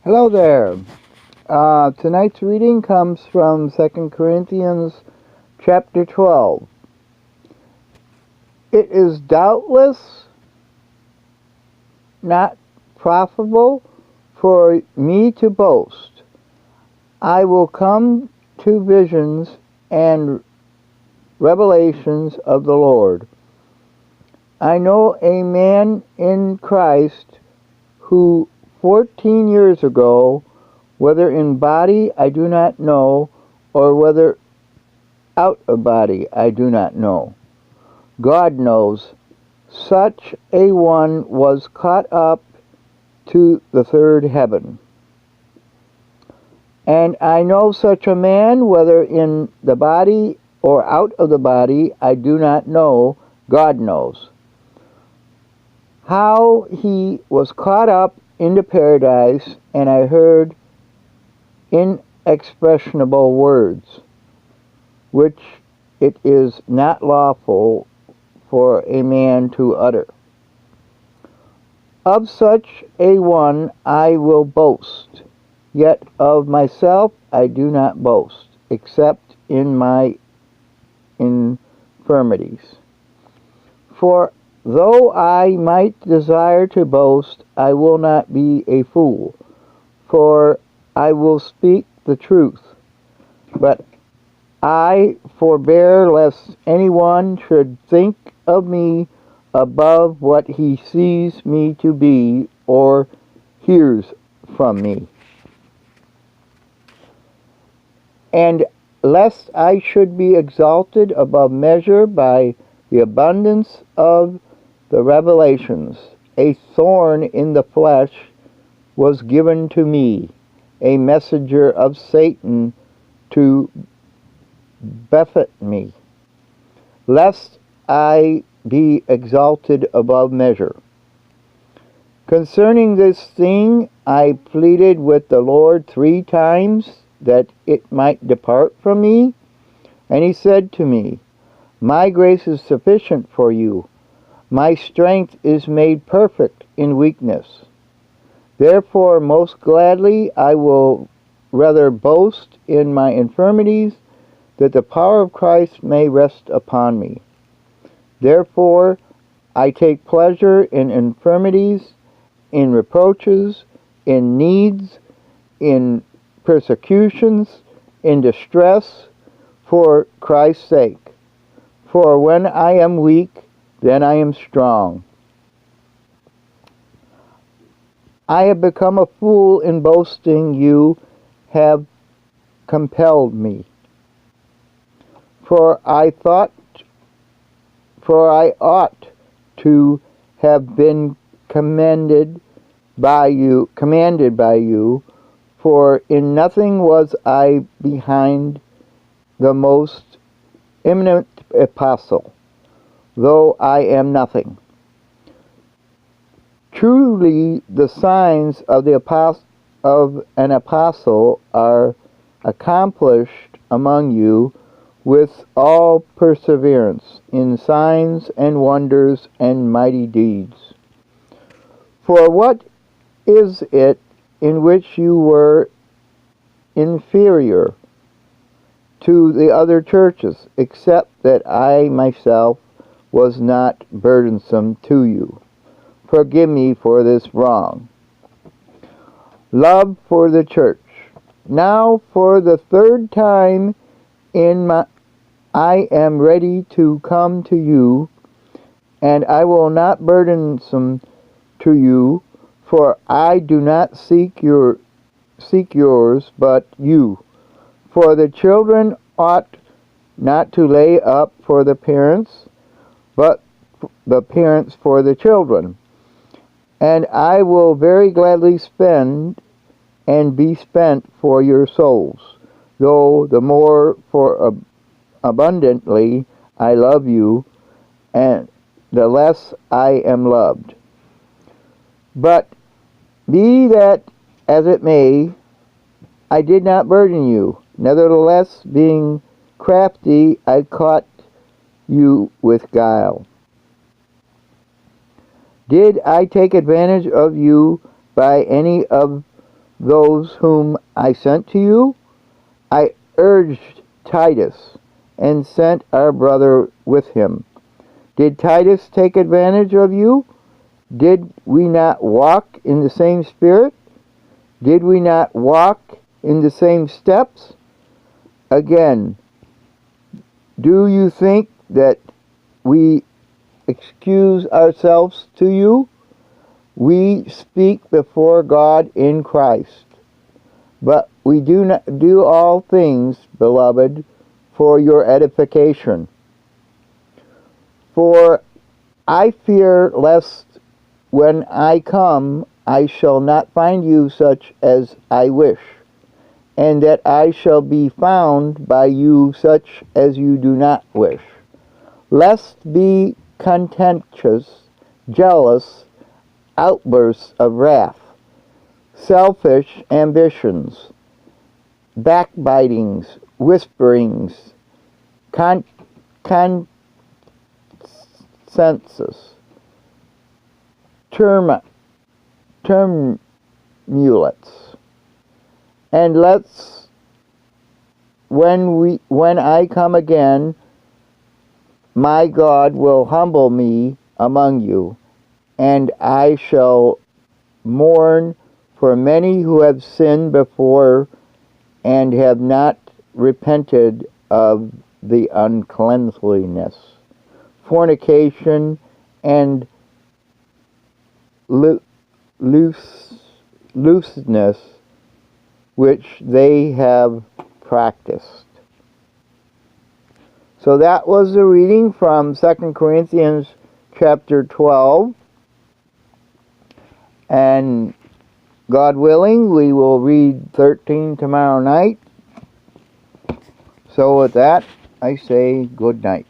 Hello there. Tonight's reading comes from 2 Corinthians chapter 12. It is doubtless not profitable for me to boast. I will come to visions and revelations of the Lord. I know a man in Christ who 14 years ago, whether in body I do not know, or whether out of body I do not know. God knows. Such a one was caught up to the third heaven. And I know such a man, whether in the body or out of the body, I do not know. God knows. How he was caught up into paradise, and I heard inexpressible words, which it is not lawful for a man to utter. Of such a one I will boast, yet of myself I do not boast, except in my infirmities. For though I might desire to boast, I will not be a fool, for I will speak the truth. But I forbear lest anyone should think of me above what he sees me to be or hears from me. And lest I should be exalted above measure by the abundance of the revelations, a thorn in the flesh was given to me, a messenger of Satan to buffet me, lest I be exalted above measure. Concerning this thing I pleaded with the Lord 3 times that it might depart from me. And he said to me, My grace is sufficient for you. My strength is made perfect in weakness. Therefore most gladly I will rather boast in my infirmities, that the power of Christ may rest upon me. Therefore I take pleasure in infirmities, in reproaches, in needs, in persecutions, in distress, for Christ's sake. For when I am weak, then I am strong. I have become a fool in boasting, you have compelled me. For I ought to have been commanded by you, for in nothing was I behind the most eminent apostle, though I am nothing. Truly the signs of an apostle are accomplished among you with all perseverance in signs and wonders and mighty deeds. For what is it in which you were inferior to the other churches, except that I myself was not burdensome to you? Forgive me for this wrong. Love for the church. Now for the 3rd time I am ready to come to you, and I will not burdensome to you, for I do not seek yours, but you. For the children ought not to lay up for the parents, but the parents for the children. And I will very gladly spend and be spent for your souls, though the more for abundantly I love you, and the less I am loved. But be that as it may, I did not burden you. Nevertheless, being crafty, I caught you with guile. Did I take advantage of you by any of those whom I sent to you? I urged Titus and sent our brother with him. Did Titus take advantage of you? Did we not walk in the same spirit? Did we not walk in the same steps? Again, do you think that we excuse ourselves to you? We speak before God in Christ. But we do not do all things, beloved, for your edification. For I fear lest when I come I shall not find you such as I wish, and that I shall be found by you such as you do not wish. Lest be contentious, jealous, outbursts of wrath, selfish ambitions, backbitings, whisperings, consensus, tumults, and let's when I come again, my God will humble me among you, and I shall mourn for many who have sinned before and have not repented of the uncleanliness, fornication, and looseness which they have practiced. So that was the reading from 2 Corinthians chapter 12. And God willing, we will read 13 tomorrow night. So with that, I say good night.